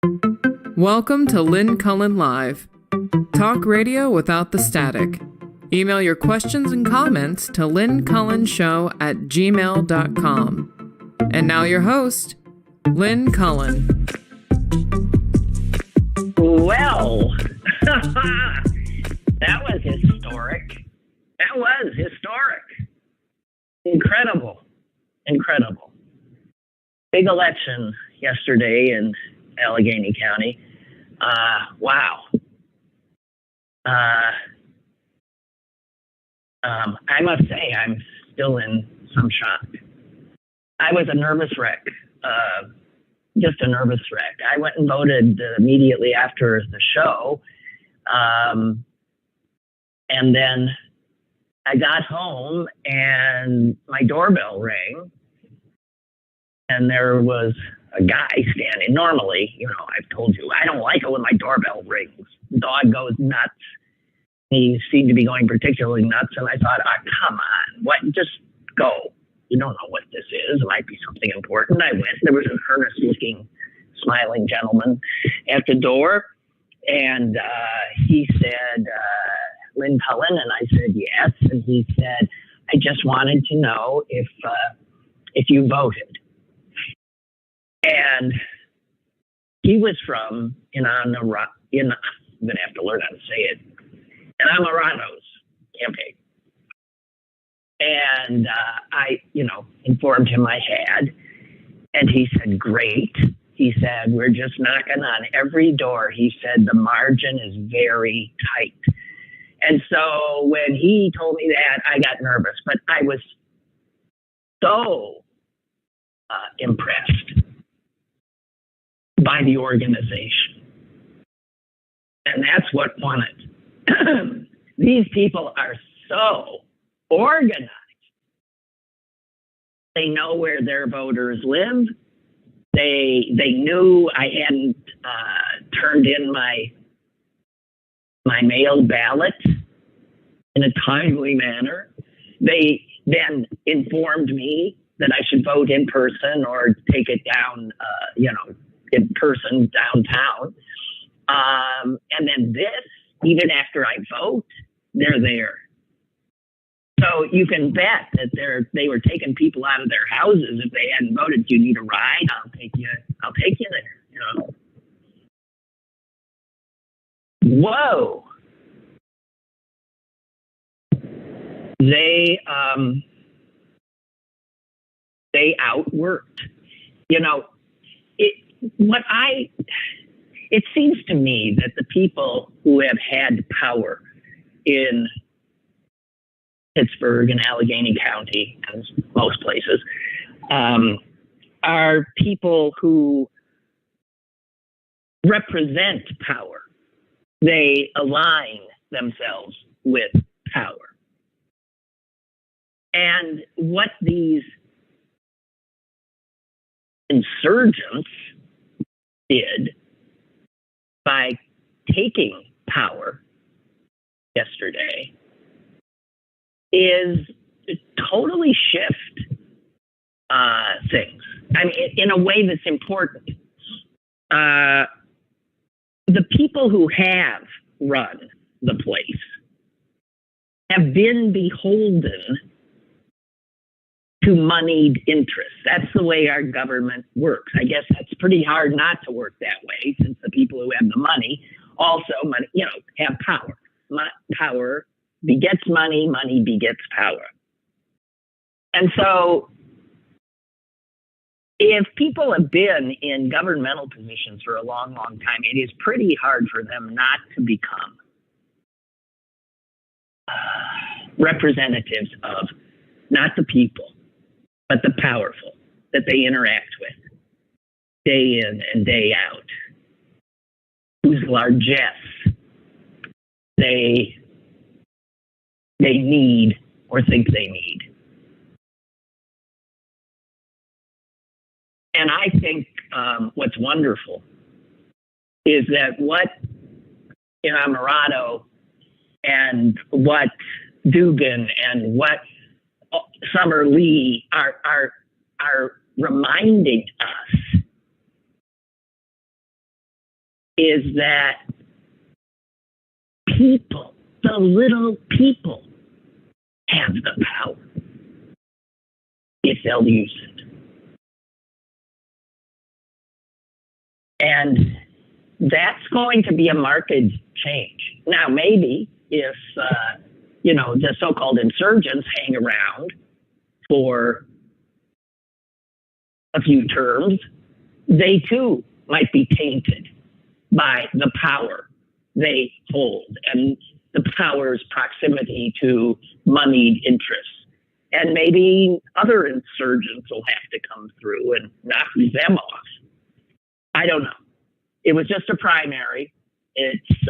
Welcome to Lynn Cullen Live. Talk radio without the static. Email your questions and comments to lynncullenshow@gmail.com. And now your host, Lynn Cullen. Well, that was historic. Incredible. Big election yesterday in Allegheny County. Wow. I must say I'm still in some shock. I was a nervous wreck. Just a nervous wreck. I went and voted immediately after the show. And then I got home and my doorbell rang. And there was a guy standing. Normally, I've told you, I don't like it when my doorbell rings. The dog goes nuts. He seemed to be going particularly nuts. And I thought, come on, what? Just go. You don't know what this is. It might be something important. I went. There was an earnest-looking, smiling gentleman at the door. And he said, Lynn Cullen? And I said, yes. And he said, I just wanted to know if you voted. And he was from I'm going to have to learn how to say it, Inamorado's campaign. And I, informed him I had. And he said, great. He said, we're just knocking on every door. He said, the margin is very tight. And so when he told me that, I got nervous. But I was so impressed by the organization. And that's what won it. These people are so organized. They know where their voters live. They knew I hadn't turned in my mail ballot in a timely manner. They then informed me that I should vote in person or take it down, in person downtown. And then this, even after I vote, they're there. So you can bet that they were taking people out of their houses if they hadn't voted. You need a ride? I'll take you there. Whoa. They outworked. It seems to me that the people who have had power in Pittsburgh and Allegheny County and most places are people who represent power. They align themselves with power. And what these insurgents did by taking power yesterday is totally shift things. I mean, in a way that's important. The people who have run the place have been beholden to moneyed interests. That's the way our government works. I guess that's pretty hard not to work that way, since the people who have the money also have power. Power begets money, money begets power. And so if people have been in governmental positions for a long, long time, it is pretty hard for them not to become representatives of not the people, but the powerful that they interact with day in and day out, whose largesse they need or think they need. And I think what's wonderful is that what Inamorato and what Dugan and what Summer Lee are reminding us is that people, the little people, have the power if they'll use it. And that's going to be a marked change. Now, maybe if, the so-called insurgents hang around for a few terms, they too might be tainted by the power they hold and the power's proximity to moneyed interests. And maybe other insurgents will have to come through and knock them off. I don't know. It was just a primary. It's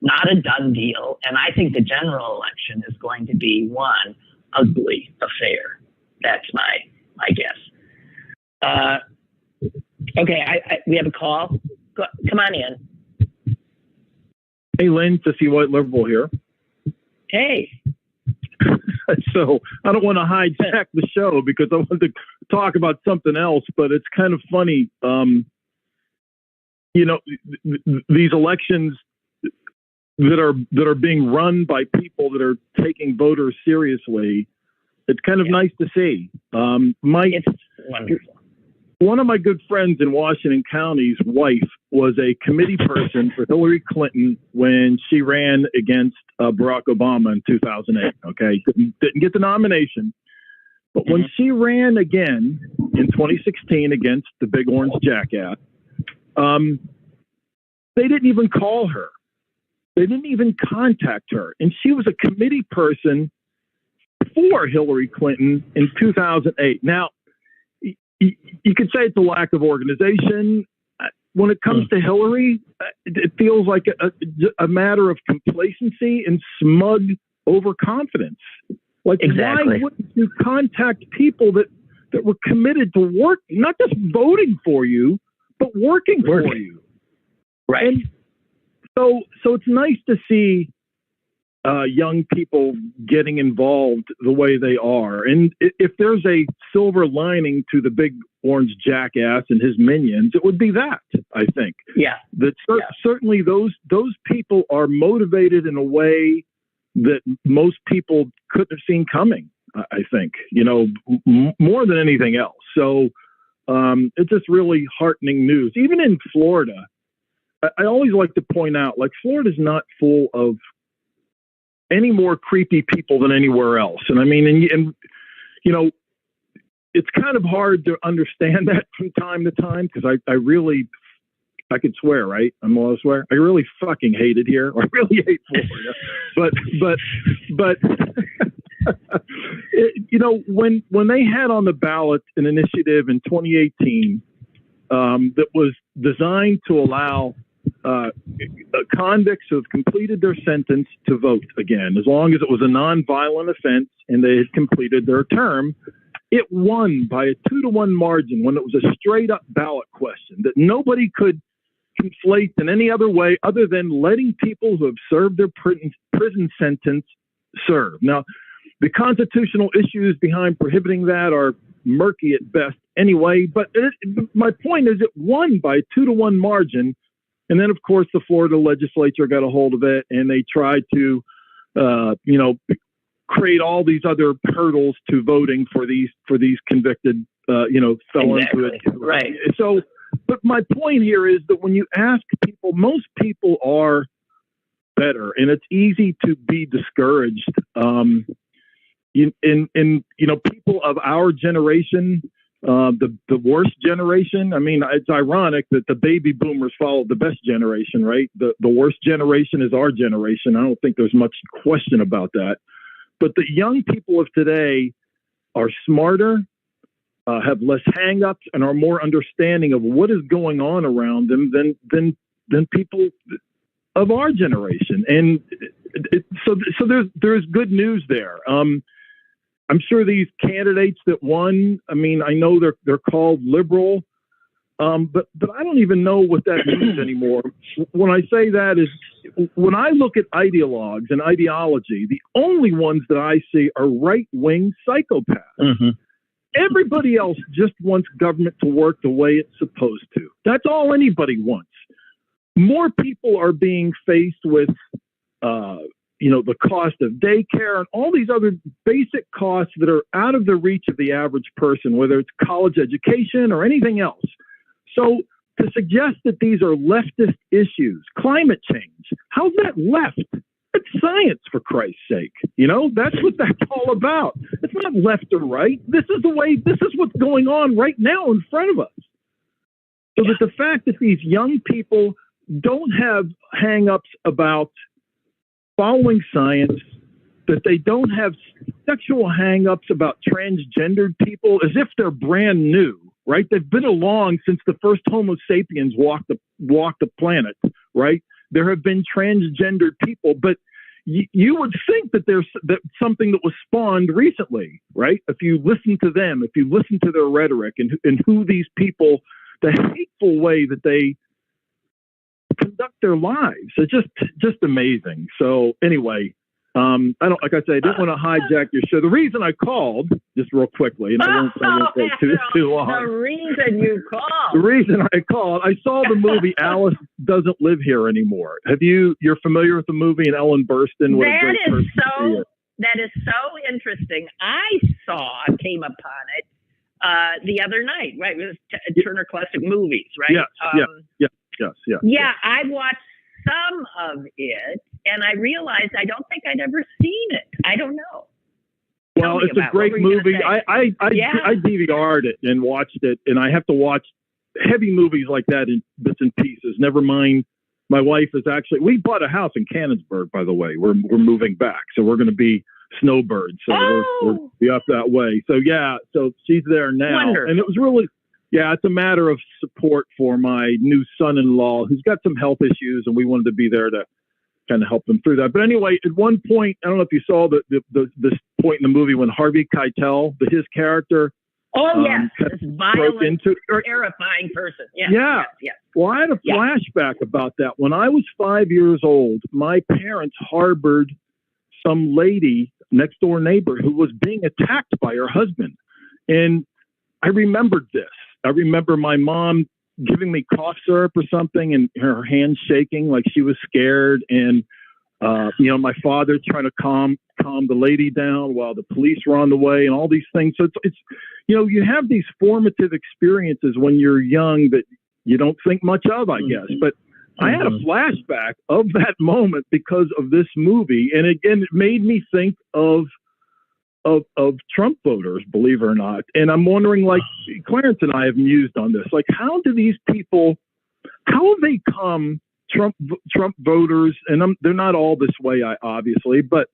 not a done deal. And I think the general election is going to be one ugly affair. That's my guess. Okay, we have a call. Come on in. Hey, Lynn, Sissy White Liberal here. Hey. So I don't want to hijack the show because I want to talk about something else, but it's kind of funny. These elections that are being run by people that are taking voters seriously, it's kind of nice to see. It's wonderful. One of my good friends in Washington County's wife was a committee person for Hillary Clinton when she ran against Barack Obama in 2008. Okay, didn't get the nomination, but when she ran again in 2016 against the big orange jackass, they didn't even call her. They didn't even contact her, and she was a committee person for Hillary Clinton in 2008. Now, you could say it's a lack of organization. When it comes to Hillary, it feels like a matter of complacency and smug overconfidence. Like, exactly. Why wouldn't you contact people that were committed to work, not just voting for you, but working for you? Right. And so it's nice to see young people getting involved the way they are. And if there's a silver lining to the big orange jackass and his minions, it would be that, I think. Yeah. Certainly those people are motivated in a way that most people couldn't have seen coming, I think, more than anything else. So it's just really heartening news. Even in Florida, I always like to point out, like, Florida's not full of any more creepy people than anywhere else. And I mean, and it's kind of hard to understand that from time to time, because I could swear, right? I'm allowed to swear. I really fucking hate it here. I really hate Florida. but when they had on the ballot an initiative in 2018 that was designed to allow convicts who have completed their sentence to vote again, as long as it was a non-violent offense and they had completed their term, it won by a 2-to-1 margin when it was a straight-up ballot question that nobody could conflate in any other way other than letting people who have served their prison sentence serve. Now, the constitutional issues behind prohibiting that are murky at best anyway, but my point is it won by a 2-to-1 margin. And then, of course, the Florida legislature got a hold of it, and they tried to, create all these other hurdles to voting for these convicted, felons. Exactly. Right. So, but my point here is that when you ask people, most people are better, and it's easy to be discouraged. People of our generation. The worst generation. I mean, it's ironic that the baby boomers followed the best generation, right? The worst generation is our generation. I don't think there's much question about that. But the young people of today are smarter, have less hang-ups, and are more understanding of what is going on around them than people of our generation. And so there's good news there. I'm sure these candidates that won, I mean, I know they're called liberal, but I don't even know what that means anymore. When I say that is, when I look at ideologues and ideology, the only ones that I see are right-wing psychopaths. Mm-hmm. Everybody else just wants government to work the way it's supposed to. That's all anybody wants. more people are being faced with, the cost of daycare and all these other basic costs that are out of the reach of the average person, whether it's college education or anything else. So to suggest that these are leftist issues, climate change, how's that left? It's science, for Christ's sake. That's what that's all about. It's not left or right. This is what's going on right now in front of us. So that the fact that these young people don't have hang-ups about following science, that they don't have sexual hang-ups about transgendered people as if they're brand new, right? They've been along since the first Homo sapiens walked the planet, right? There have been transgendered people, but you would think that there's something that was spawned recently, right? If you listen to them, if you listen to their rhetoric and who these people, the hateful way that they conduct their lives, it's just amazing. So anyway, I didn't want to hijack your show. The reason I called, just real quickly, and I won't go too long. The reason you called. The reason I called, I saw the movie Alice Doesn't Live Here Anymore. You're familiar with the movie, and Ellen Burstyn? That is so interesting. I came upon it the other night, right? It was Turner Classic Movies, right? Yes. Yeah, I watched some of it, and I realized I don't think I'd ever seen it. I don't know. Well, it's a great movie. I DVR'd it and watched it, and I have to watch heavy movies like that in bits and pieces. Never mind, my wife is we bought a house in Canonsburg, by the way. We're moving back, so we're going to be snowbirds. So we're be up that way. So so she's there now. Wonderful. And it was really, it's a matter of support for my new son-in-law who's got some health issues, and we wanted to be there to kind of help them through that. But anyway, at one point, I don't know if you saw this point in the movie when Harvey Keitel, his character, this violent, terrifying person. Yes. Well, I had a flashback about that. When I was 5 years old, my parents harbored some lady, next door neighbor, who was being attacked by her husband. And I remembered this. I remember my mom giving me cough syrup or something and her hands shaking like she was scared. And, my father trying to calm the lady down while the police were on the way and all these things. So it's you have these formative experiences when you're young that you don't think much of, I guess. But I had a flashback of that moment because of this movie. And again, it made me think of Trump voters, believe it or not. And I'm wondering, like Clarence and I have mused on this, like how do these people, how have they come Trump voters, and they're not all this way, obviously, but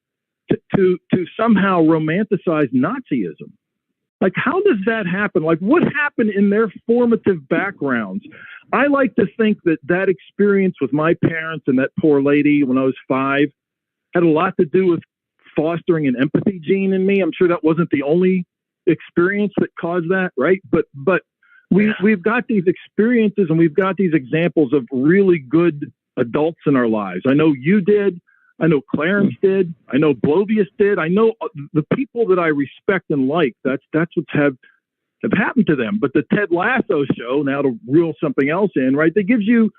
to somehow romanticize Nazism? Like, how does that happen? Like, what happened in their formative backgrounds? I like to think that experience with my parents and that poor lady when I was 5 had a lot to do with fostering an empathy gene in me. I'm sure that wasn't the only experience that caused that, right? But we've got these experiences and we've got these examples of really good adults in our lives. I know you did. I know Clarence did. I know Blovius did. I know the people that I respect and like. That's what's have happened to them. But the Ted Lasso show, now to reel something else in, right? That gives you,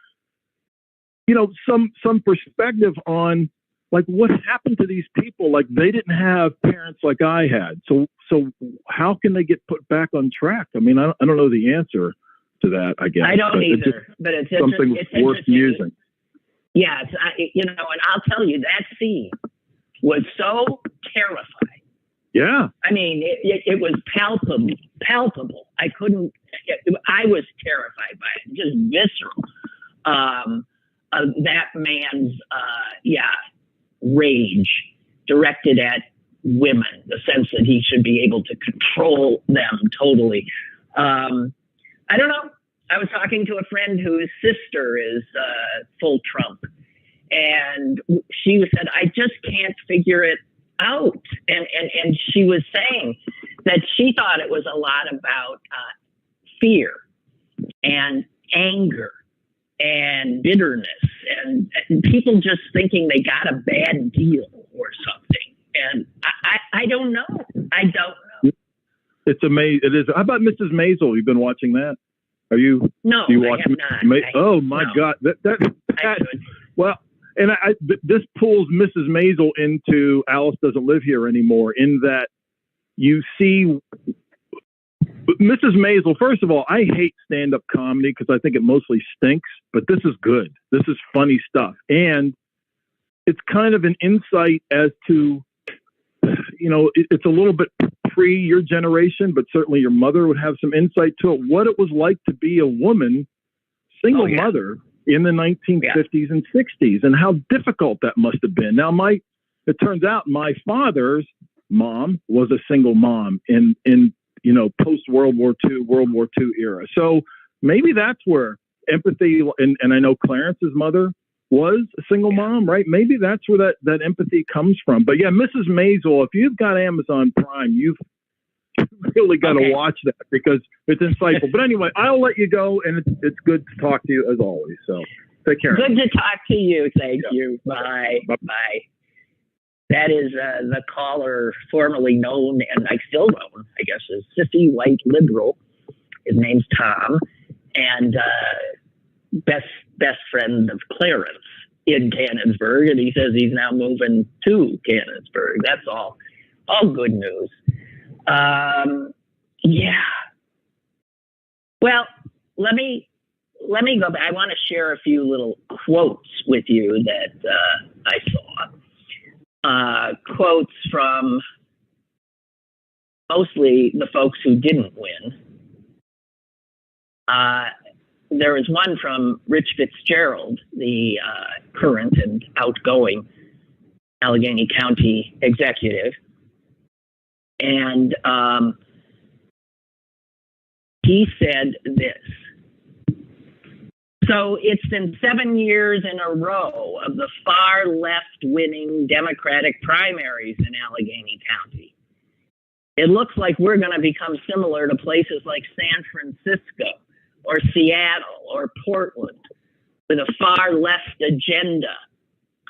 some perspective on like what happened to these people. Like they didn't have parents like I had. So how can they get put baback on track? I mean, I don't know the answer to that, I guess. I don't either. But it's something worth using. Yeah, and I'll tell you, that scene was so terrifying. Yeah. I mean, it was palpable. I was terrified by it, just visceral. That man's, rage directed at women, the sense that he should be able to control them totally. I don't know. I was talking to a friend whose sister is full Trump, and she said, I just can't figure it out. And she was saying that she thought it was a lot about fear and anger and bitterness and people just thinking they got a bad deal or something. And I don't know. I don't know. It's amazing. It is. How about Mrs. Maisel? You've been watching that? Are you? No, you I watching have not. Oh my God! That that, well, and this pulls Mrs. Maisel into Alice Doesn't Live Here Anymore, in that you see Mrs. Maisel. First of all, I hate stand-up comedy because I think it mostly stinks, but this is good. This is funny stuff. And it's kind of an insight as to, it's a little bit pre your generation, but certainly your mother would have some insight to it, what it was like to be a woman, single mother in the 1950s and 60s, and how difficult that must have been. Now, it turns out my father's mom was a single mom in post World War II era. So maybe that's where empathy, and I know Clarence's mother was a single mom, right? Maybe that's where that empathy comes from. But yeah, Mrs. Maisel, if you've got Amazon Prime, you've really got to watch that because it's insightful. But anyway, I'll let you go, and it's good to talk to you as always. So take care. Good to talk to you. Thank you. Bye. Bye. That is the caller formerly known, and still known, I guess, as Sissy White Liberal. His name's Tom, and best friend of Clarence in Canonsburg, and he says he's now moving to Canonsburg. That's all good news. Yeah. Well, let me go back. I want to share a few little quotes with you that I saw. Quotes from mostly the folks who didn't win. There is one from Rich Fitzgerald, the current and outgoing Allegheny County executive. And he said this. So it's been 7 years in a row of the far left winning Democratic primaries in Allegheny County. It looks like we're going to become similar to places like San Francisco or Seattle or Portland, with a far left agenda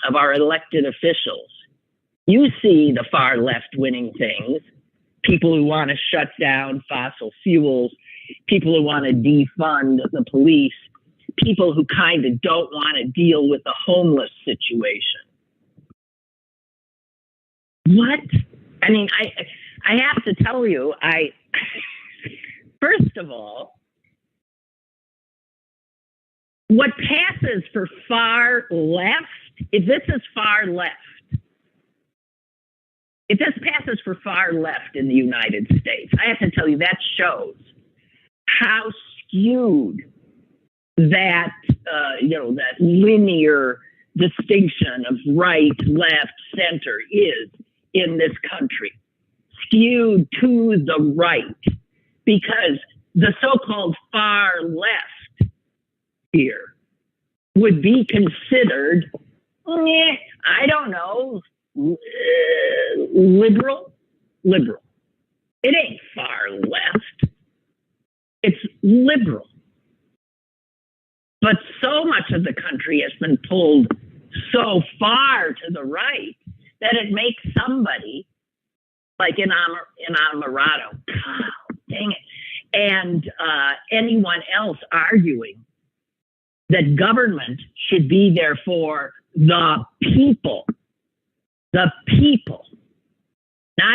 of our elected officials. You see the far left winning things. People who want to shut down fossil fuels, people who want to defund the police, people who kind of don't want to deal with the homeless situation. What? I mean, I have to tell you, first of all, what passes for far left, if this is far left, if this passes for far left in the United States, I have to tell you that shows how skewed that that linear distinction of right, left, center is in this country, skewed to the right, because the so-called far left here would be considered, I don't know, liberal. It ain't far left. It's liberal. But so much of the country has been pulled so far to the right that it makes somebody like Inamorado, God dang it, and anyone else arguing that government should be there for the people, not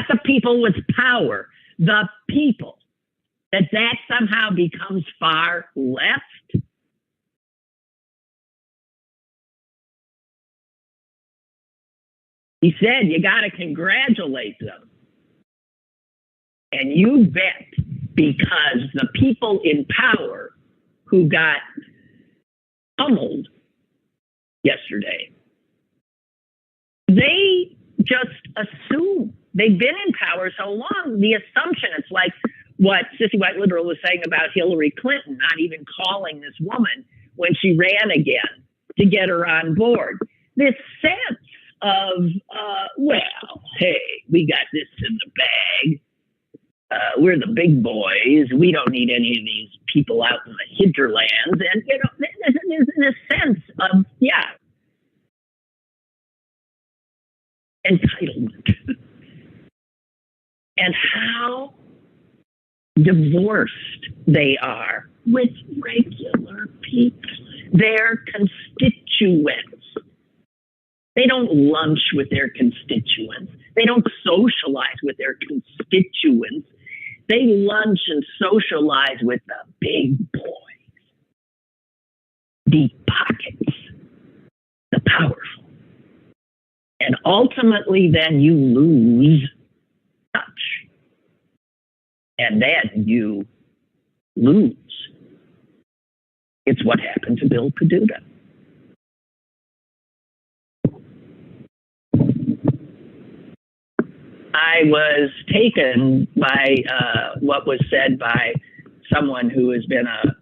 the people with power, the people, that somehow becomes far left. He said you got to congratulate them. And you bet, because the people in power who got pummeled yesterday, they just assume. They've been in power so long, the assumption, it's like what Sissy White Liberal was saying about Hillary Clinton, not even calling this woman when she ran again to get her on board. This sense of, well, hey, we got this in the bag. We're the big boys. We don't need any of these people out in the hinterlands. And, there's this sense of, entitlement. And how divorced they are with regular people. their constituents. They don't lunch with their constituents. They don't socialize with their constituents. They lunch and socialize with the big boys, deep pockets, the powerful. And ultimately, then you lose touch. And then you lose. It's what happened to Bill Peduto. I was taken by what was said by someone who has been a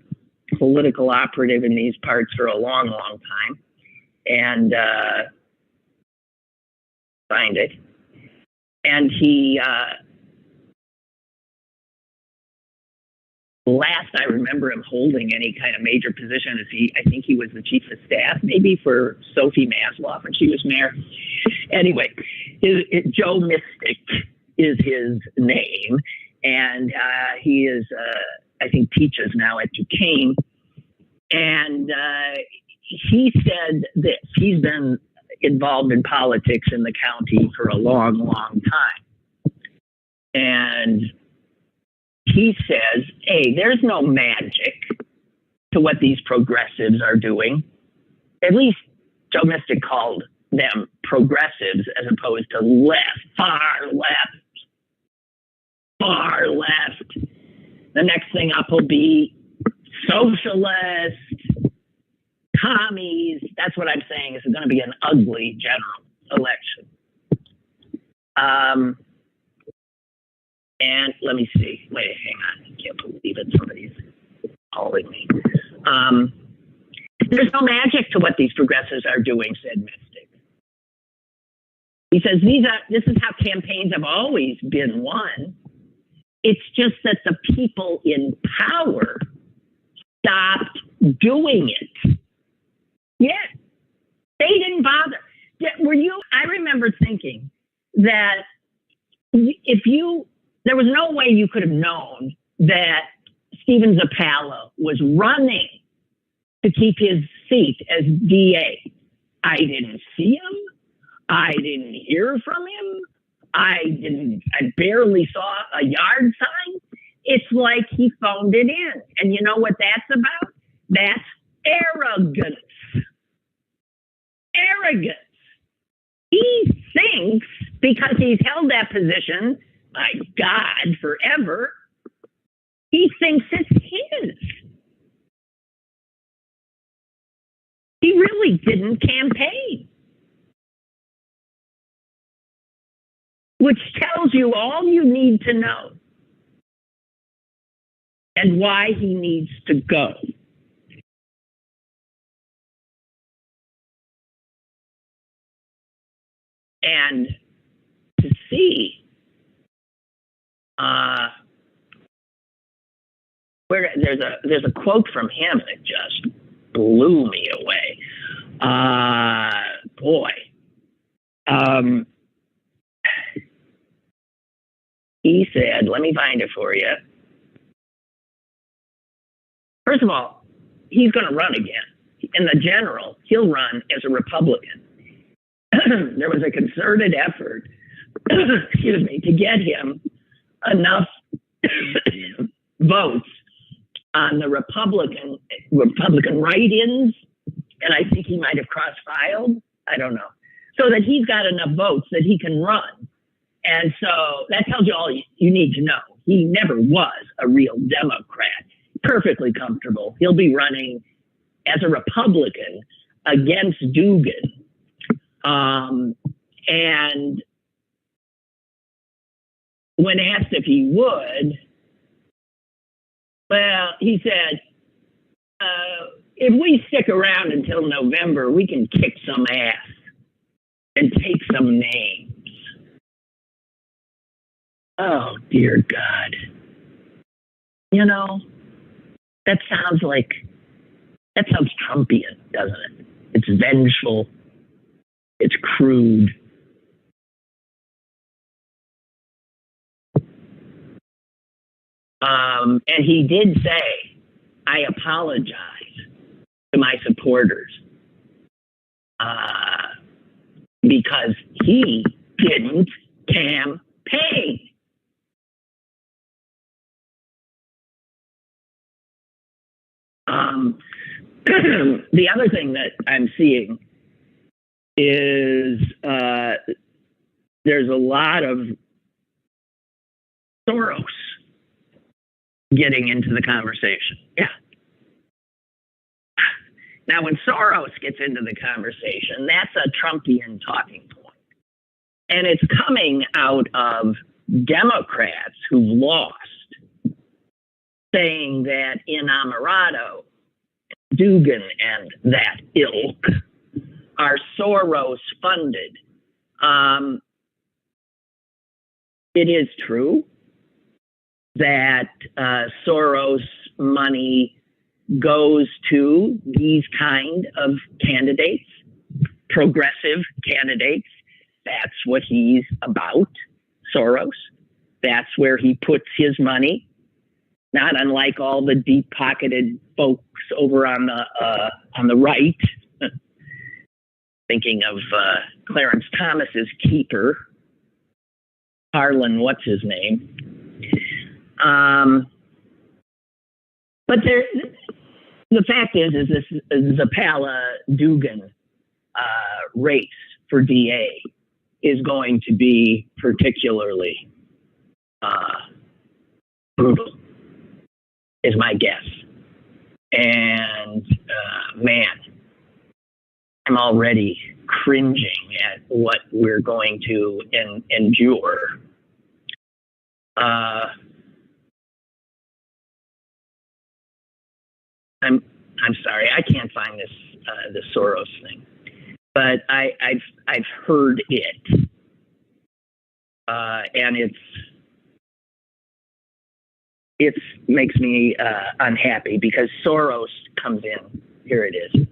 political operative in these parts for a long, long time, and find it. And he, last I remember him holding any kind of major position, I think he was the chief of staff, maybe for Sophie Masloff when she was mayor. Anyway, Joe Mystic is his name, and he is, I think, teaches now at Duquesne. And he said this. He's been involved in politics in the county for a long, long time. And he says, hey, there's no magic to what these progressives are doing. At least Joe Mystic called them progressives as opposed to left, far left, far left. The next thing up will be socialist, commies. That's what I'm saying. It's going to be an ugly general election. And let me see. Wait, hang on. I can't believe it. Somebody's calling me. There's no magic to what these progressives are doing, said Mystic. He says this is how campaigns have always been won. It's just that the people in power stopped doing it. Yeah, they didn't bother. I remember thinking that there was no way you could have known that Stephen Zappala was running to keep his seat as DA. I didn't see him. I didn't hear from him. I barely saw a yard sign. It's like he phoned it in. And you know what that's about? That's arrogance. Arrogance. He thinks because he's held that position, my God, forever, he thinks it's his. He really didn't campaign. Which tells you all you need to know and why he needs to go. And to see where there's a quote from him that just blew me away. He said, let me find it for you. First of all, he's going to run again. In the general, he'll run as a Republican. There was a concerted effort, to get him enough votes on the Republican write-ins, and I think he might have cross-filed. I don't know. So that he's got enough votes that he can run. And so that tells you all you need to know. He never was a real Democrat. Perfectly comfortable. He'll be running as a Republican against Dugan. And when asked if he would, well, he said, if we stick around until November, we can kick some ass and take some names. Oh, dear God. You know, that sounds Trumpian, doesn't it? It's vengeful. It's crude. And he did say, I apologize to my supporters because he didn't campaign. The other thing that I'm seeing is there's a lot of Soros getting into the conversation. Yeah. Now, when Soros gets into the conversation, that's a Trumpian talking point. And it's coming out of Democrats who've lost, saying that Inamorado, Dugan, and that ilk are Soros funded. It is true that Soros money goes to these kind of candidates, progressive candidates. That's what he's about, Soros. That's where he puts his money, not unlike all the deep-pocketed folks over on the right. Thinking of Clarence Thomas's keeper, Harlan, what's his name? But the fact is this Zapala-Dugan race for DA is going to be particularly brutal, is my guess. And man, I'm already cringing at what we're going to endure. I'm sorry, I can't find this the Soros thing, but I've heard it, and it makes me unhappy because Soros comes in. Here it is.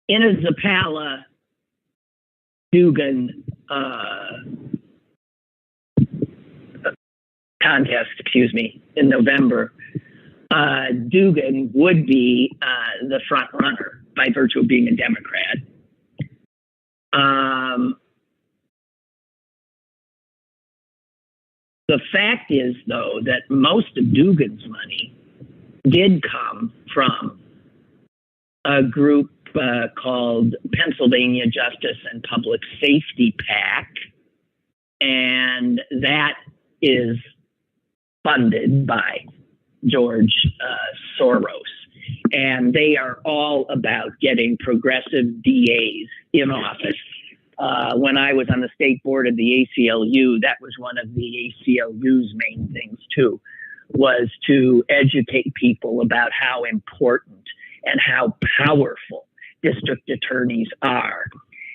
In a Zapala Dugan contest, in November, Dugan would be the front runner by virtue of being a Democrat. The fact is, though, that most of Dugan's money did come from a group called Pennsylvania Justice and Public Safety PAC, and that is funded by George Soros. And they are all about getting progressive DAs in office. When I was on the state board of the ACLU, that was one of the ACLU's main things too, was to educate people about how important and how powerful district attorneys are.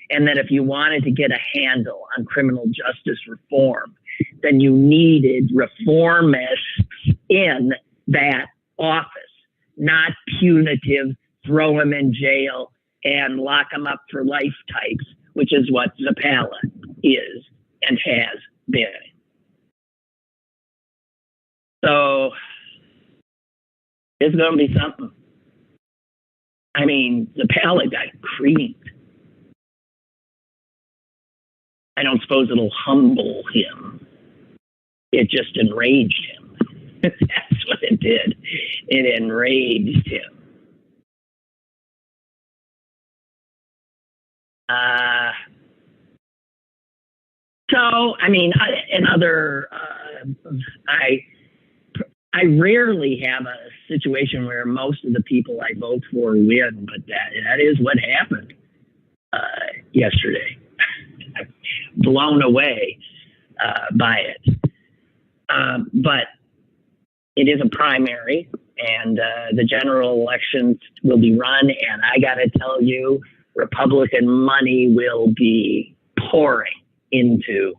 And that if you wanted to get a handle on criminal justice reform, then you needed reformists in that office, not punitive, throw them in jail and lock them up for life types, which is what Zapala is and has been. So it's going to be something. I mean, Zapala got creamed. I don't suppose it'll humble him. It just enraged him. That's what it did. It enraged him. So, I mean, I rarely have a situation where most of the people I vote for win, but that is what happened yesterday. Blown away by it. But it is a primary, and the general elections will be run, and I got to tell you, Republican money will be pouring into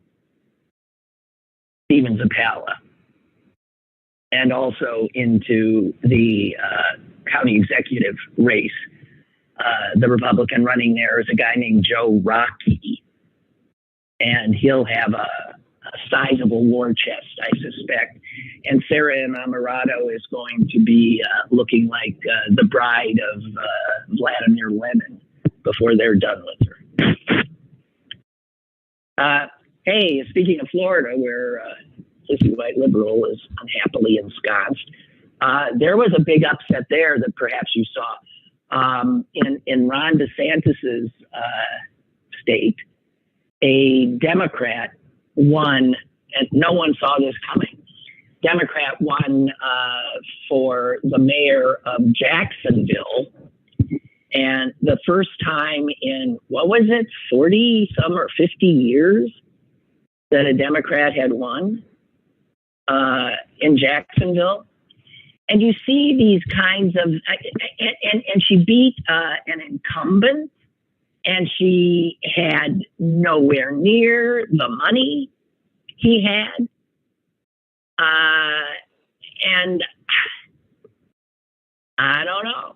Stephen Zapala and also into the county executive race. The Republican running there is a guy named Joe Rockey, and he'll have a sizable war chest, I suspect. And Sarah Inamorado is going to be looking like the bride of Vladimir Lenin before they're done with her. Hey, speaking of Florida, where sissy white liberal is unhappily ensconced, there was a big upset there that perhaps you saw in Ron DeSantis's state. A Democrat won, and no one saw this coming. Democrat won for the mayor of Jacksonville, and the first time in, what was it, 40 some or 50 years that a Democrat had won in Jacksonville. And you see these kinds of, and she beat an incumbent, and she had nowhere near the money he had. And I don't know.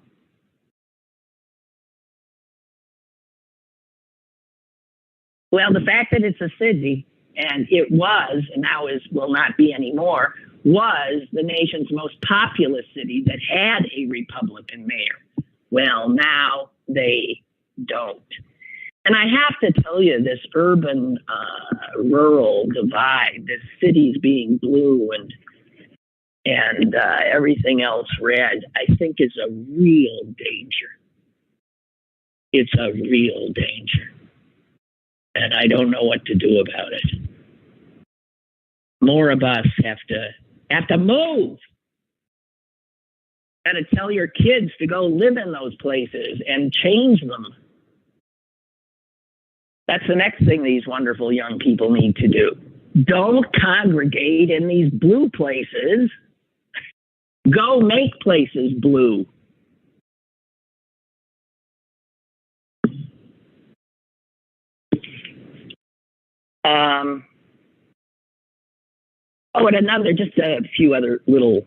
Well, the fact that it's a city, and it was, and now will not be anymore, was the nation's most populous city that had a Republican mayor. Well, now they don't. And I have to tell you, this urban rural divide, this cities being blue and everything else red, I think is a real danger. It's a real danger. And I don't know what to do about it. More of us have to move. Got to tell your kids to go live in those places and change them. That's the next thing these wonderful young people need to do. Don't congregate in these blue places. Go make places blue. And another, just a few other little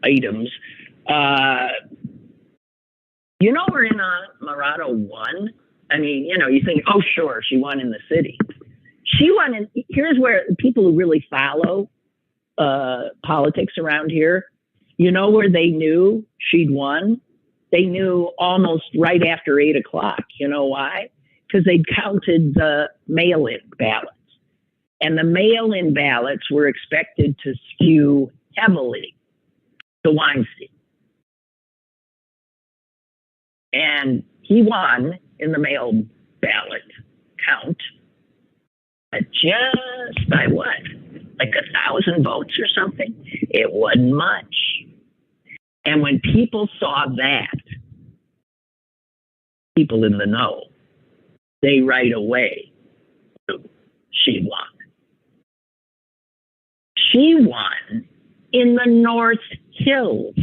items. Where Inamorado won? I mean, you think, oh, sure, she won in the city. She won in, here's where people who really follow politics around here, where they knew she'd won? They knew almost right after 8 o'clock. You know why? Because they'd counted the mail-in ballots. And the mail-in ballots were expected to skew heavily to Weinstein. And he won in the mail ballot count, but just by what? Like 1,000 votes or something? It wasn't much. And when people saw that, people in the know, they right away knew she won. She won in the North Hills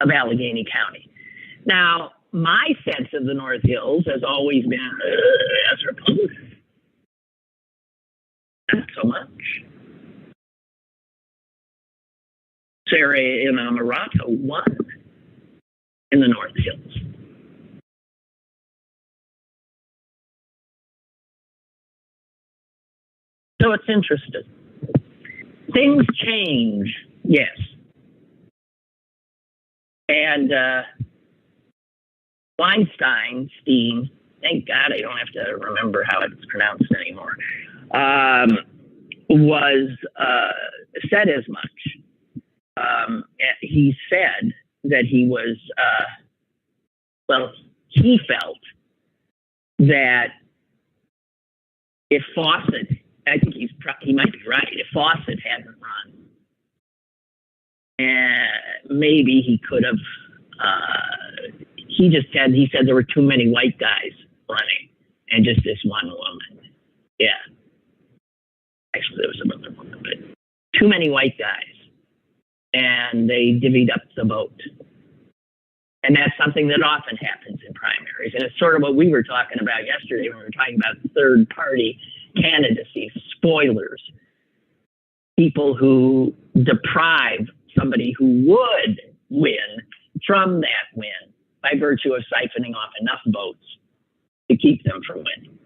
of Allegheny County. Now, my sense of the North Hills has always been as Republican. Not so much. Sarah Inamorado won in the North Hills. So it's interesting. Things change, yes. And Weinstein, thank God I don't have to remember how it's pronounced anymore, was said as much. He said that he was, he felt that if Fawcett, I think he might be right, if Fawcett hadn't run, maybe he could have, he said there were too many white guys running and just this one woman. Yeah. Actually, there was another woman, but too many white guys. And they divvied up the vote. And that's something that often happens in primaries. And it's sort of what we were talking about yesterday when we were talking about third-party candidacy, spoilers. People who deprive somebody who would win from that win by virtue of siphoning off enough votes to keep them from winning.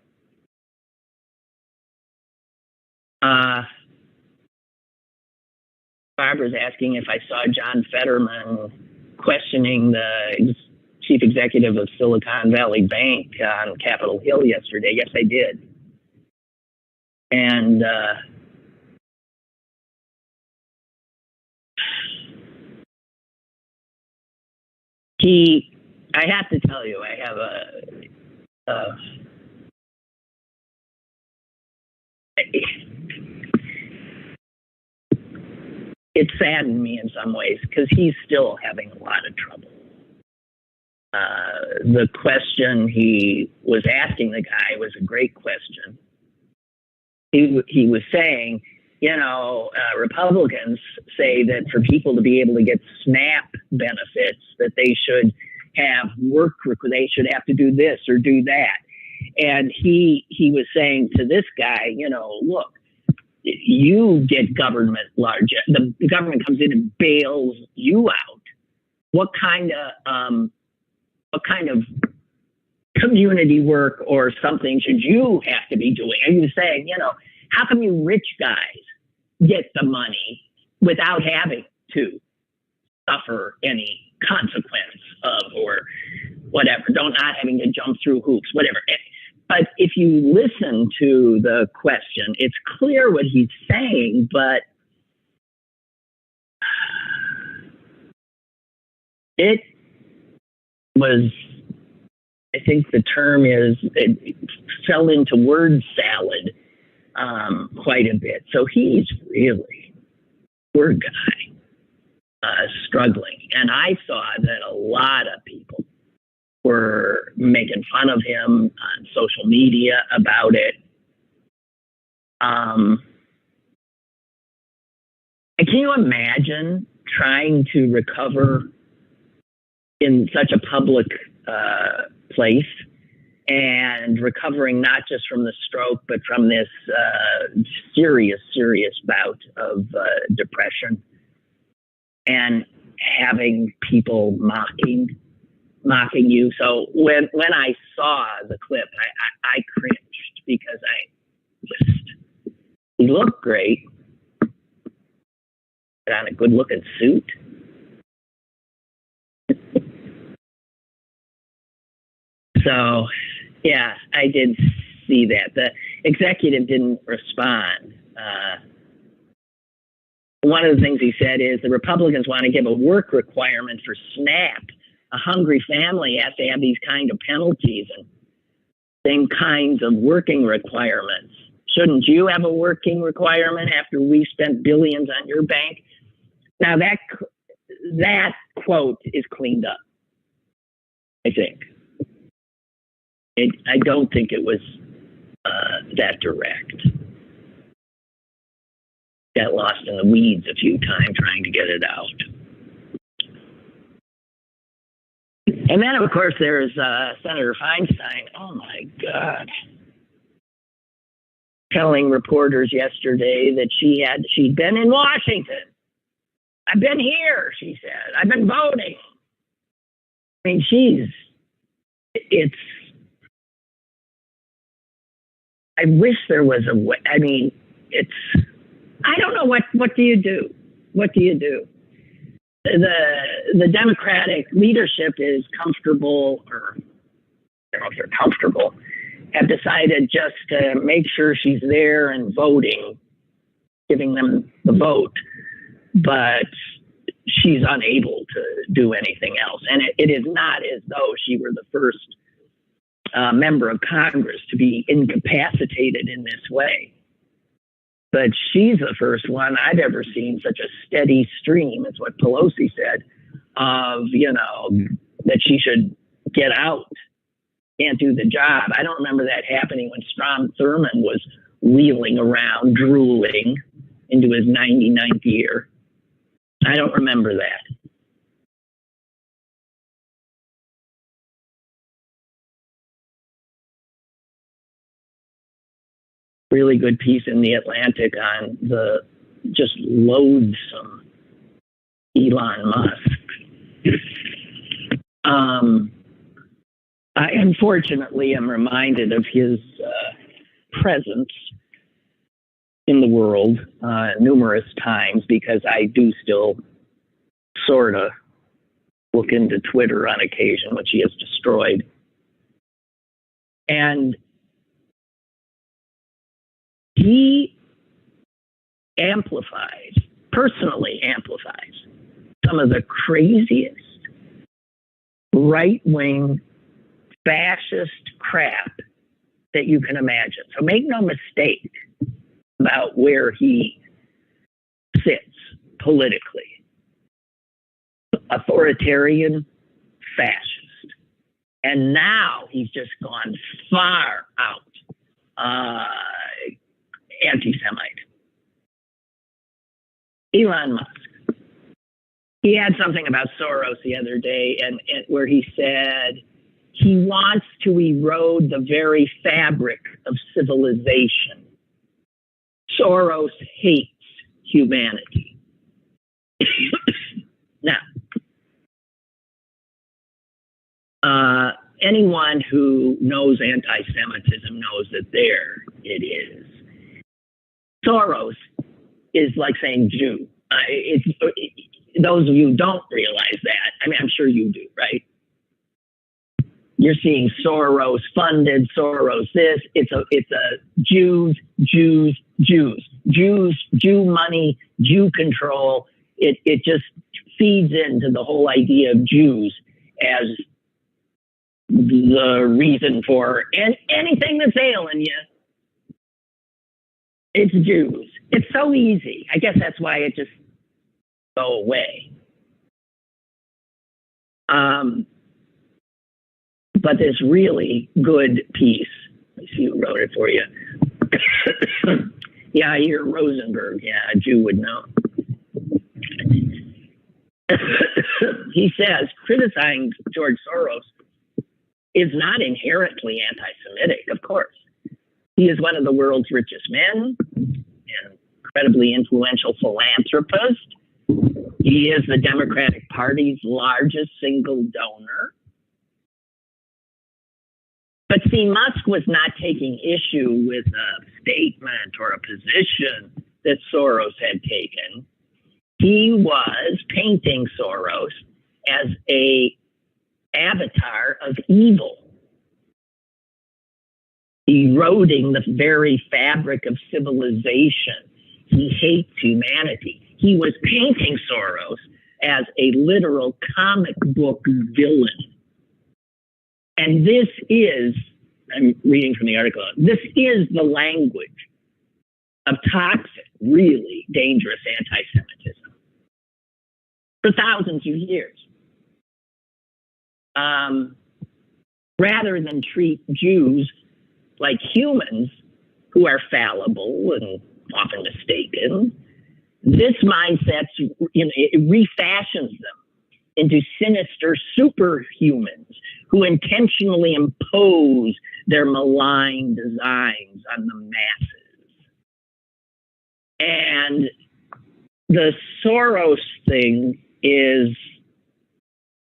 Barbara's asking if I saw John Fetterman questioning the chief executive of Silicon Valley Bank on Capitol Hill yesterday. Yes, I did. And I have to tell you, I have it saddened me in some ways because he's still having a lot of trouble. The question he was asking the guy was a great question. He was saying, Republicans say that for people to be able to get SNAP benefits, that they should have they should have to do this or do that. And he was saying to this guy, look, you get government large. The government comes in and bails you out. What kind of community work or something should you have to be doing? And he was saying, how come you rich guys get the money without having to suffer any consequence of or whatever, not having to jump through hoops, whatever. But if you listen to the question, it's clear what he's saying, but it was, I think the term is, it fell into word salad quite a bit. So he's really, poor guy, struggling. And I saw that a lot of people were making fun of him on social media about it. And can you imagine trying to recover in such a public place and recovering not just from the stroke, but from this serious bout of depression and having people mocking you? So when I saw the clip, I cringed because he looked great, but on a good looking suit. So, yeah, I did see that. The executive didn't respond. One of the things he said is the Republicans want to give a work requirement for SNAP. A hungry family has to have these kind of penalties and same kinds of working requirements. Shouldn't you have a working requirement after we spent billions on your bank? Now that quote is cleaned up, I think. I don't think it was that direct. Got lost in the weeds a few times trying to get it out. And then, of course, there's Senator Feinstein. Oh, my God. Telling reporters yesterday that she'd been in Washington. I've been here, she said. I've been voting. I mean, I wish there was a way. I mean, I don't know, what do you do? What do you do? The Democratic leadership is comfortable, or I don't know if they're comfortable, have decided just to make sure she's there and voting, giving them the vote, but she's unable to do anything else. And it is not as though she were the first member of Congress to be incapacitated in this way. But she's the first one I've ever seen such a steady stream, it's what Pelosi said, of, that she should get out, can't do the job. I don't remember that happening when Strom Thurmond was wheeling around, drooling into his 99th year. I don't remember that. Really good piece in The Atlantic on the just loathsome Elon Musk. I unfortunately am reminded of his presence in the world numerous times because I do still sort of look into Twitter on occasion, which he has destroyed. And he personally amplifies some of the craziest right-wing fascist crap that you can imagine. So make no mistake about where he sits politically. Authoritarian, fascist. And now he's just gone far out anti-Semite. Elon Musk. He had something about Soros the other day and where he said he wants to erode the very fabric of civilization. Soros hates humanity. Now, anyone who knows anti-Semitism knows that there it is. Soros is like saying Jew. Those of you who don't realize that, I mean, I'm sure you do, right? You're seeing Soros funded, Soros this. It's a Jews, Jew money, Jew control. It just feeds into the whole idea of Jews as the reason for anything that's ailing you. It's Jews. It's so easy. I guess that's why it just go away. But this really good piece, let's see who wrote it for you. Yair Rosenberg, a Jew would know. He says, criticizing George Soros is not inherently anti-Semitic, of course. He is one of the world's richest men, an incredibly influential philanthropist. He is the Democratic Party's largest single donor. But see, Musk was not taking issue with a statement or a position that Soros had taken. He was painting Soros as an avatar of evil, eroding the very fabric of civilization. He hates humanity. He was painting Soros as a literal comic book villain. And this is, I'm reading from the article, this is the language of toxic, really dangerous anti-Semitism for thousands of years. Rather than treat Jews like humans who are fallible and often mistaken, this mindset, it refashions them into sinister superhumans who intentionally impose their malign designs on the masses. And the Soros thing is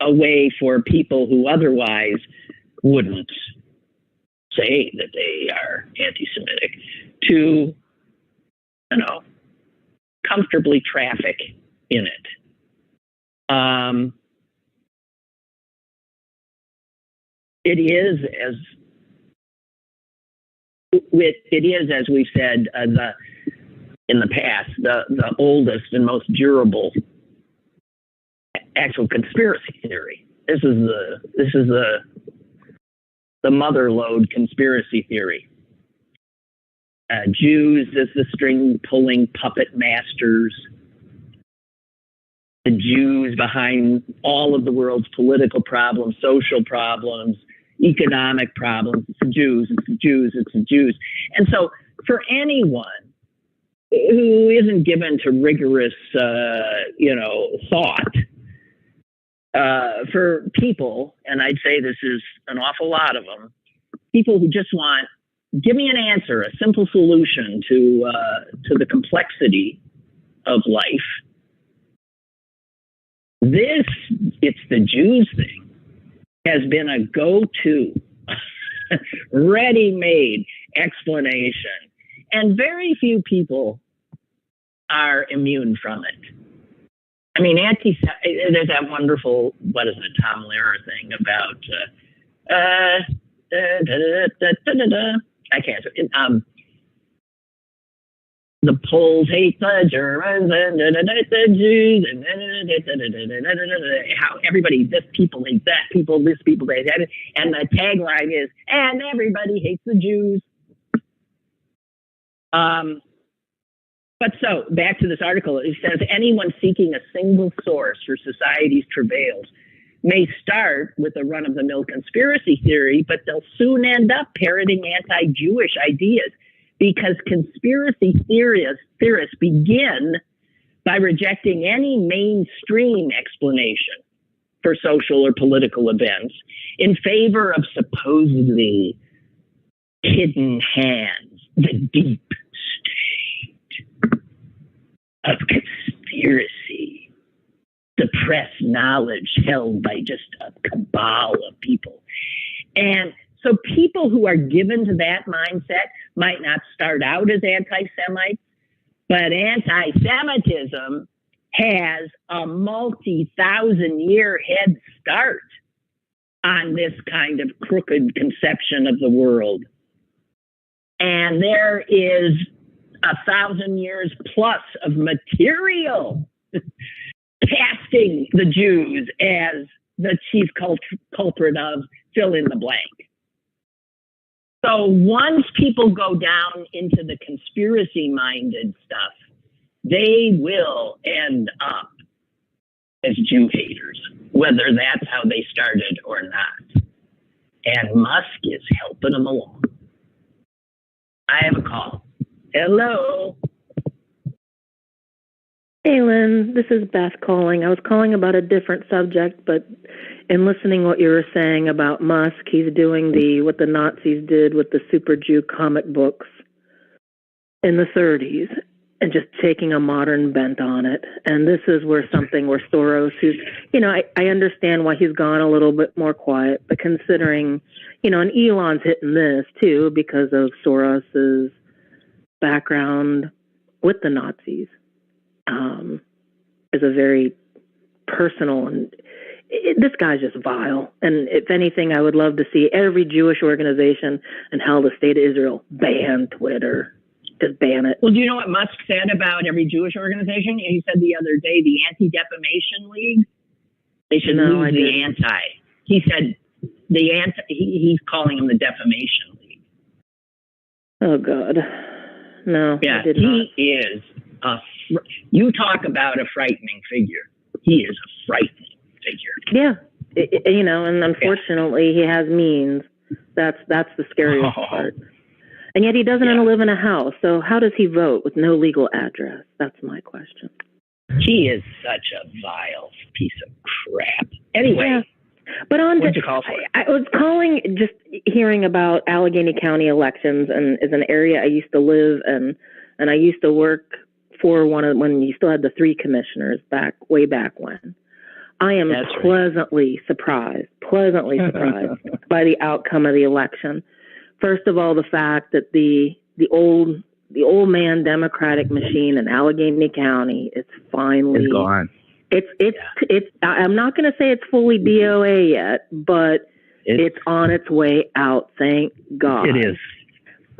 a way for people who otherwise wouldn't say that they are anti-Semitic to, comfortably traffic in it. It is, as we've said in the past, the oldest and most durable actual conspiracy theory. This is the mother lode conspiracy theory. Jews as the string pulling puppet masters. The Jews behind all of the world's political problems, social problems, economic problems. It's the Jews, it's the Jews, it's the Jews. And so for anyone who isn't given to rigorous, thought, for people, and I'd say this is an awful lot of them, people who just want, give me an answer, a simple solution to the complexity of life. It's the Jews thing, has been a go-to, ready-made explanation. And very few people are immune from it. I mean, there's that wonderful, what is it, Tom Lehrer thing about, I can't, the Poles hate the Germans and the Jews and how everybody, this people hates that people, this people hate that. And the tagline is, and everybody hates the Jews. But so back to this article, it says anyone seeking a single source for society's travails may start with a run-of-the-mill conspiracy theory, but they'll soon end up parroting anti-Jewish ideas because conspiracy theorists begin by rejecting any mainstream explanation for social or political events in favor of supposedly hidden hands, the deep of conspiracy, suppressed knowledge held by just a cabal of people. And so people who are given to that mindset might not start out as anti-Semites, but anti-Semitism has a multi-thousand-year head start on this kind of crooked conception of the world. And there is 1,000 years plus of material casting the Jews as the chief culprit of fill in the blank. So once people go down into the conspiracy-minded stuff, they will end up as Jew haters, whether that's how they started or not. And Musk is helping them along. I have a call. Hello. Hey, Lynn, this is Beth calling. I was calling about a different subject, but in listening what you were saying about Musk, he's doing what the Nazis did with the Super Jew comic books in the 30s and just taking a modern bent on it. And this is where Soros, who's, I understand why he's gone a little bit more quiet, but considering, and Elon's hitting this too because of Soros's background with the Nazis, is a very personal and this guy's just vile. And if anything, I would love to see every Jewish organization and hell, the state of Israel ban Twitter. Just ban it. Well, do you know what Musk said about every Jewish organization? He said the other day, the Anti-Defamation League, they should lose the anti. He said he's calling them the Defamation League. Oh, God. No, yeah, he is you talk about a frightening figure. He is a frightening figure. Yeah, and unfortunately, he has means. That's the scariest part. And yet he doesn't live in a house. So how does he vote with no legal address? That's my question. He is such a vile piece of crap. Anyway. But what'd you call for? I was calling just hearing about Allegheny County elections, and is an area I used to live in, and I used to work for when you still had the 3 commissioners way back when. I am pleasantly surprised by the outcome of the election. First of all, the fact that the old man Democratic machine in Allegheny County is finally gone. It's I'm not going to say it's fully DOA yet, but it's on its way out. Thank God. It is.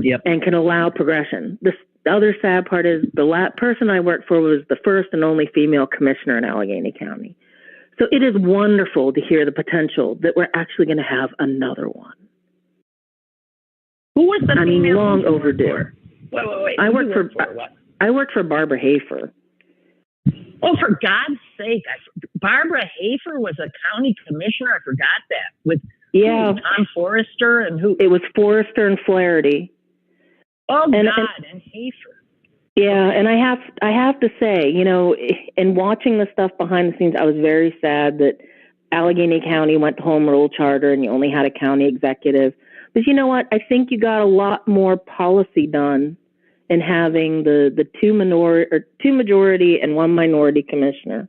Yep. And can allow progression. The other sad part is the person I worked for was the first and only female commissioner in Allegheny County. So it is wonderful to hear the potential that we're actually going to have another one. Who was the female? Long overdue. Wait. I worked for Barbara Hafer. Oh, for God's sake. Barbara Hafer was a county commissioner. I forgot that. With Tom Forrester and who? It was Forrester and Flaherty. Oh, and Hafer. Yeah, and I have to say, in watching the stuff behind the scenes, I was very sad that Allegheny County went to home rule charter and you only had a county executive. But you know what? I think you got a lot more policy done in having the two majority and 1 minority commissioner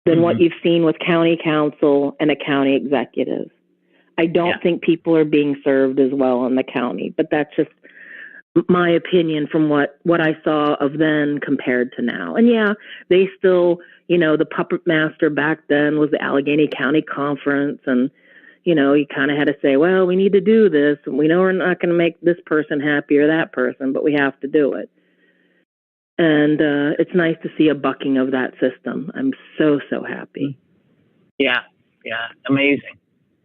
than what you've seen with county council and a county executive. I don't think people are being served as well in the county, but that's just my opinion from what I saw of then compared to now. And yeah, they still, the puppet master back then was the Allegheny County Conference, and you kind of had to say, well, we need to do this, and we know we're not going to make this person happy or that person, but we have to do it. And it's nice to see a bucking of that system. I'm so happy. Yeah, amazing.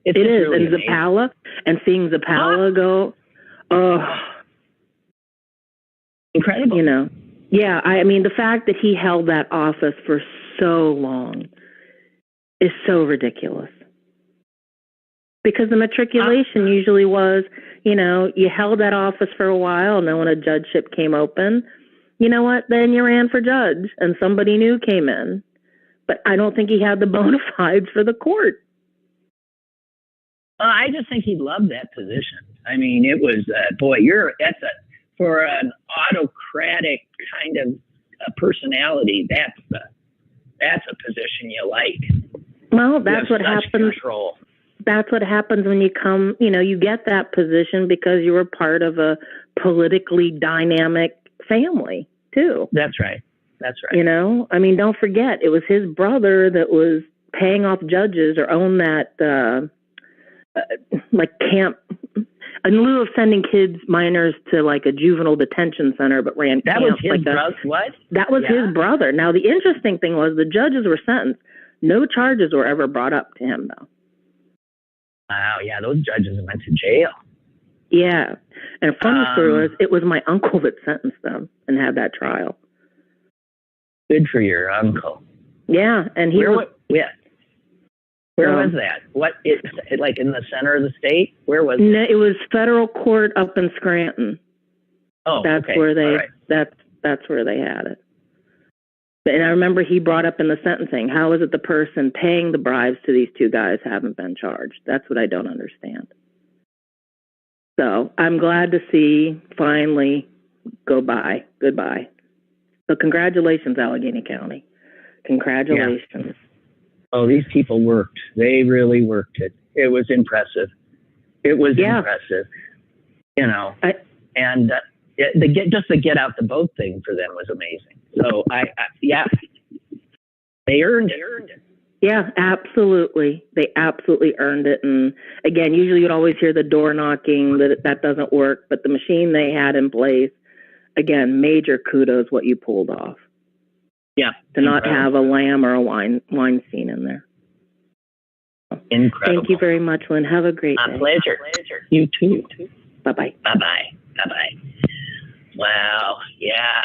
It is, really, and Zappala, and seeing Zappala go, incredible. Yeah, I mean, the fact that he held that office for so long is so ridiculous. Because the matriculation usually was, you held that office for a while, and then when a judgeship came open, you know what, then you ran for judge, and somebody new came in. But I don't think he had the bona fides for the court. I just think he loved that position. I mean, it was, for an autocratic kind of personality, that's a position you like. Well, that's what happens. Control. That's what happens when you come, you get that position because you were part of a politically dynamic family, too. That's right. I mean, don't forget, it was his brother that was paying off judges or owned that, camp, in lieu of sending minors to like a juvenile detention center, but ran that camps. Was his brother? What? That was his brother. Now, the interesting thing was the judges were sentenced. No charges were ever brought up to him, though. Wow, yeah, those judges went to jail. Yeah. And a funny story was, it was my uncle that sentenced them and had that trial. Good for your uncle. Yeah, and Where was that? What, like in the center of the state? Where was it? No, it was federal court up in Scranton. Oh, that's okay. Where they that's where they had it. And I remember he brought up in the sentencing, how is it the person paying the bribes to these two guys haven't been charged? That's what I don't understand. So I'm glad to see finally goodbye. So congratulations, Allegheny County. Congratulations. Yeah. Oh, these people worked. They really worked it. It was impressive. Impressive. Just the get out the boat thing for them was amazing. So they earned it. Yeah, absolutely. They absolutely earned it. And again, usually you'd always hear the door knocking that doesn't work, but the machine they had in place, again, major kudos what you pulled off. Yeah. To not have a lamb or a wine scene in there. Incredible. Thank you very much, Lynn. Have a great day. My pleasure. You too. Bye-bye. Bye-bye. Wow. Yeah.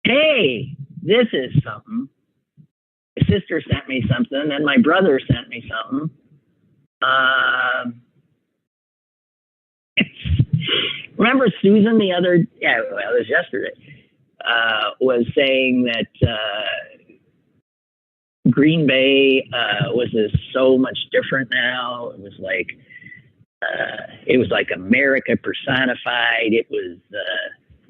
Hey, this is something. My sister sent me something, and my brother sent me something. Remember Susan it was yesterday, was saying that Green Bay was so much different now. It was like America personified. It was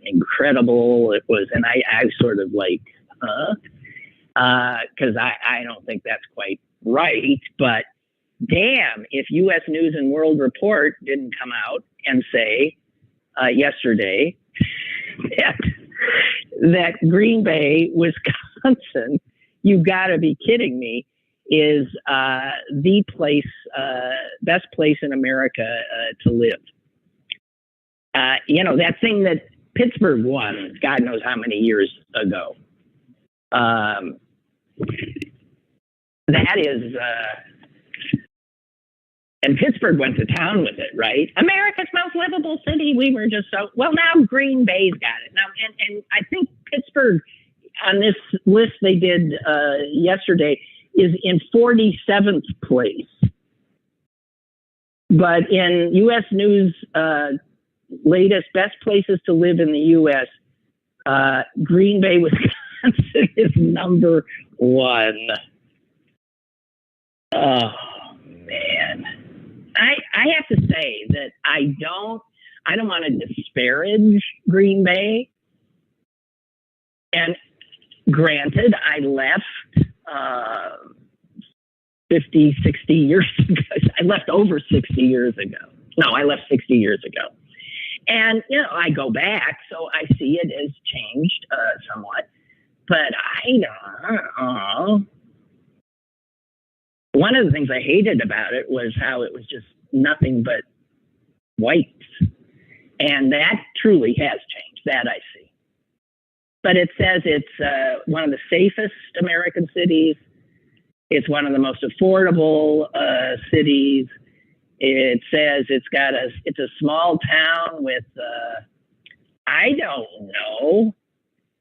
incredible. It was, and I sort of like, because I don't think that's quite right. But damn, if U.S. News and World Report didn't come out and say yesterday that Green Bay, Wisconsin, you got to be kidding me, is the best place in America to live. That thing that Pittsburgh won, God knows how many years ago. That is, and Pittsburgh went to town with it, right? America's most livable city. We were just so, well, now Green Bay's got it. Now, and I think Pittsburgh, on this list they did yesterday, is in 47th place. But in U.S. News latest best places to live in the U.S., Green Bay, Wisconsin is number one. Oh, man. I have to say that I don't want to disparage Green Bay. And granted, I left 50, 60 years ago. I left over 60 years ago. No, I left 60 years ago. And, I go back, so I see it has changed somewhat. But I don't know. One of the things I hated about it was how it was just nothing but whites. And that truly has changed. That I see. But it says it's one of the safest American cities. It's one of the most affordable cities. It says it's a small town with, I don't know,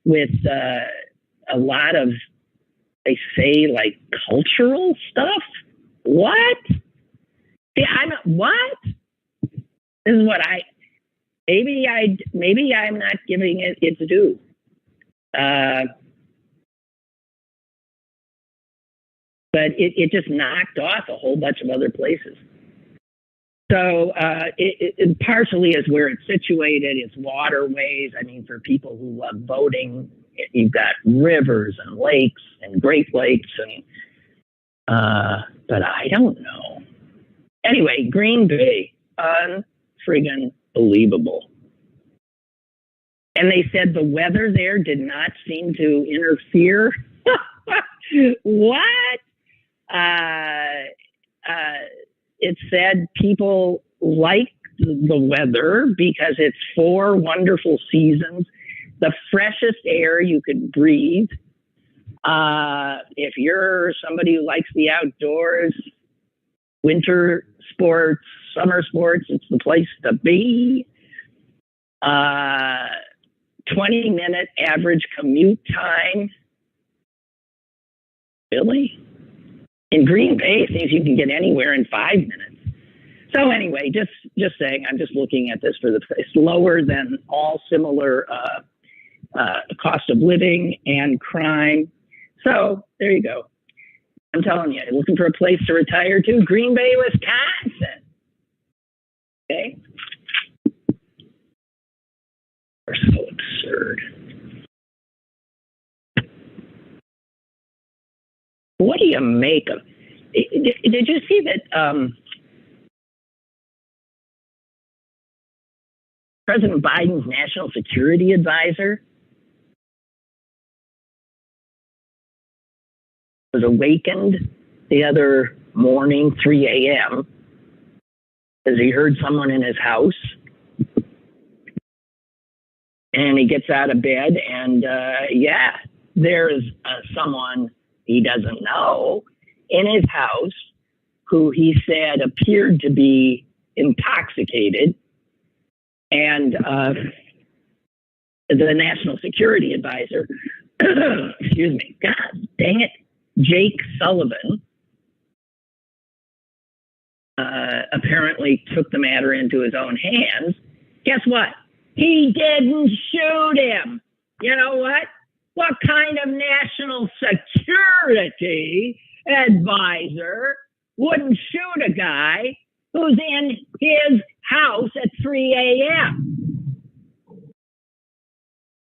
with a lot of, they say, like, cultural stuff. What? See, what? This is what maybe I'm not giving it its due. But it just knocked off a whole bunch of other places. So it partially is where it's situated. It's waterways. I mean, for people who love boating, you've got rivers and lakes and Great Lakes, and but I don't know. Anyway, Green Bay, unfriggin' believable. And they said the weather there did not seem to interfere. What? It said people like the weather because it's 4 wonderful seasons, the freshest air you could breathe. If you're somebody who likes the outdoors, winter sports, summer sports, it's the place to be. 20-minute average commute time. Really? In Green Bay, it seems you can get anywhere in 5 minutes. So anyway, just saying, I'm just looking at this it's lower than all similar cost of living and crime. So there you go. I'm telling you, looking for a place to retire to, Green Bay, Wisconsin. Okay? They're so absurd. What do you make of? Did you see that President Biden's national security advisor was awakened the other morning, 3 a.m., as he heard someone in his house? And he gets out of bed, and there's someone he doesn't know in his house who he said appeared to be intoxicated. And the national security advisor, excuse me, God dang it, Jake Sullivan, apparently took the matter into his own hands. Guess what? He didn't shoot him. You know what? What kind of national security advisor wouldn't shoot a guy who's in his house at 3 a.m.?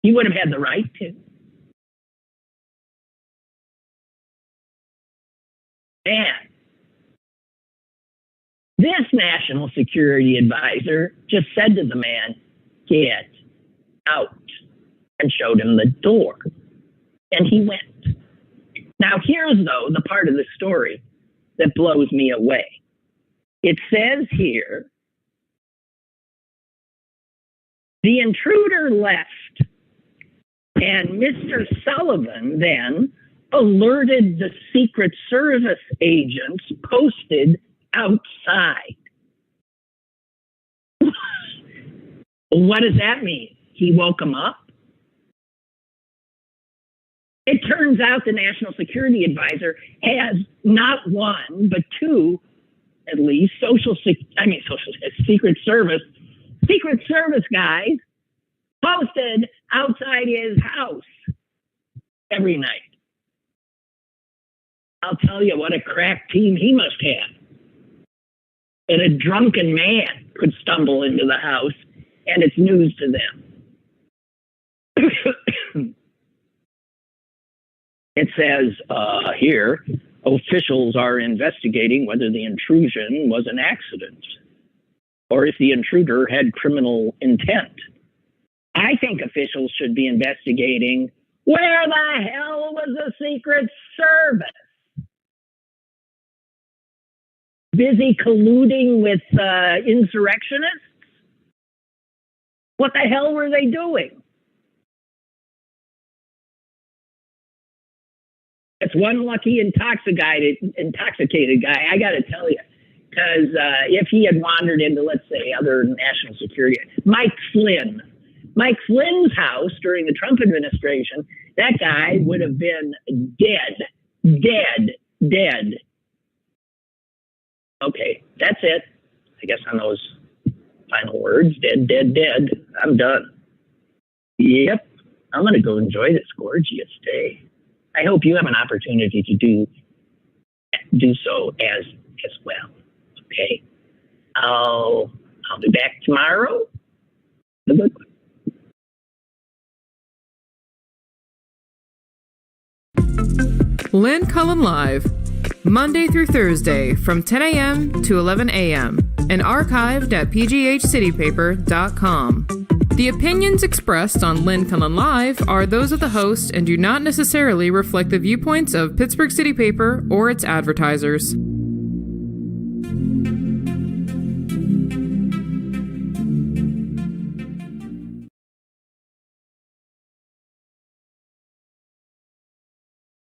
He would have had the right to. And this national security advisor just said to the man, "Get out," and showed him the door. And he went. Now, here's, though, the part of the story that blows me away. It says here, the intruder left, and Mr. Sullivan then alerted the Secret Service agents posted outside. What does that mean? He woke him up? It turns out the national security advisor has not one, but two, at least, Secret Service guys posted outside his house every night. I'll tell you what a crack team he must have. And a drunken man could stumble into the house, and it's news to them. It says here, officials are investigating whether the intrusion was an accident. or if the intruder had criminal intent. I think officials should be investigating where the hell was the Secret Service? Busy colluding with insurrectionists? What the hell were they doing? It's one lucky intoxicated guy, I got to tell you. Because if he had wandered into, let's say, other national security, Mike Flynn's house during the Trump administration, that guy would have been dead. Okay, that's it. I guess on those final words, dead. I'm done. Yep, I'm going to go enjoy this gorgeous day. I hope you have an opportunity to do so as well. Okay, I'll be back tomorrow. Have a good one. Lynn Cullen Live, Monday through Thursday from 10 a.m. to 11 a.m. and archived at pghcitypaper.com. The opinions expressed on Lynn Cullen Live are those of the host and do not necessarily reflect the viewpoints of Pittsburgh City Paper or its advertisers.